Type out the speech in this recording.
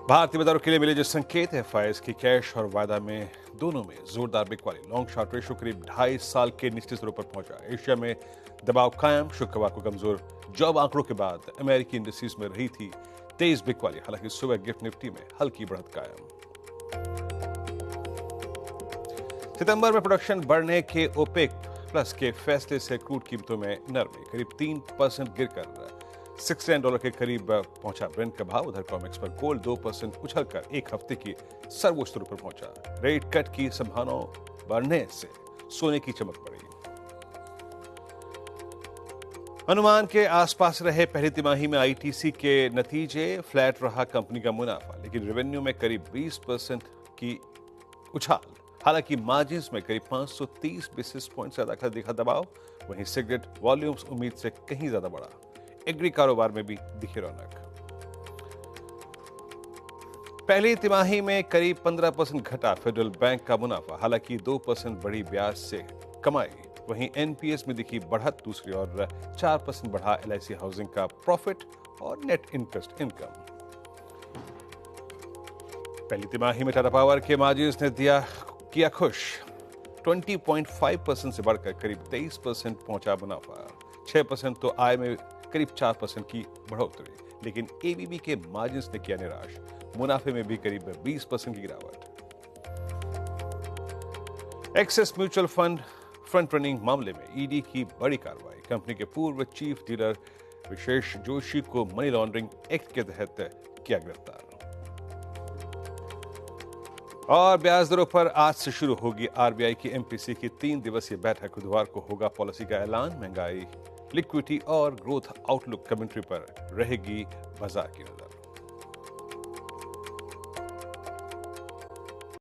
भारतीय बाजारों के लिए मिले जो संकेत एफआईएस की कैश और वायदा में दोनों में जोरदार बिकवाली। लॉन्ग शॉर्ट रेशो करीब 2.5 साल के निचले स्तरों पर पहुंचा। एशिया में दबाव कायम। शुक्रवार को कमजोर जॉब आंकड़ों के बाद अमेरिकी इंडस्ट्रीज में रही थी तेज बिकवाली। हालांकि सुबह गिफ्ट निफ्टी में हल्की बढ़त कायम। सितंबर में प्रोडक्शन बढ़ने के ओपेक प्लस के फैसले से क्रूड कीमतों में नरमी। करीब 3% गिरकर $69 के करीब पहुंचा ब्रेंट का भाव। उधर कॉमेक्स पर गोल्ड 2% उछलकर एक हफ्ते की सर्वोच्च स्तरों पर पहुंचा। रेट कट की संभावना बढ़ने से सोने की चमक बढ़ी। अनुमान के आसपास रहे। पहली तिमाही में आईटीसी के नतीजे फ्लैट रहा कंपनी का मुनाफा, लेकिन रेवेन्यू में करीब 20% की उछाल। हालांकि मार्जिन्स में करीब 530 बेसिस पॉइंट से ज्यादा देखा दबाव। वहीं सिगरेट वॉल्यूम्स उम्मीद से कहीं ज्यादा बढ़ा। एग्री कारोबार में भी दिखी रौनक। पहली तिमाही में करीब 15% घटा फेडरल बैंक का मुनाफा। हालांकि 2% बढ़ी ब्याज से कमाई। वहीं एनपीएस में दिखी बढ़त। दूसरी ओर 4% बढ़ा एलआईसी हाउसिंग का प्रॉफिट और नेट इंटरेस्ट इनकम। पहली तिमाही में टाटा पावर के मार्जिन्स ने किया खुश। 20.5% से बढ़कर करीब 23% पहुंचा मुनाफा। 6% तो आय में करीब 4% की बढ़ोतरी। लेकिन एबीबी के मार्जिन्स ने किया निराश। मुनाफे में भी करीब 20% की गिरावट। Axis mutual fund front running मामले में ईडी की बड़ी कार्रवाई। कंपनी के पूर्व चीफ डीलर विशेष जोशी को मनी लॉन्ड्रिंग एक्ट के तहत किया गिरफ्तार। और ब्याज दरों पर आज से शुरू होगी आरबीआई की एमपीसी की 3 दिवसीय बैठक। बुधवार को होगा पॉलिसी का ऐलान। महंगाई, लिक्विडिटी और ग्रोथ आउटलुक कमेंट्री पर रहेगी बाजार की नजर।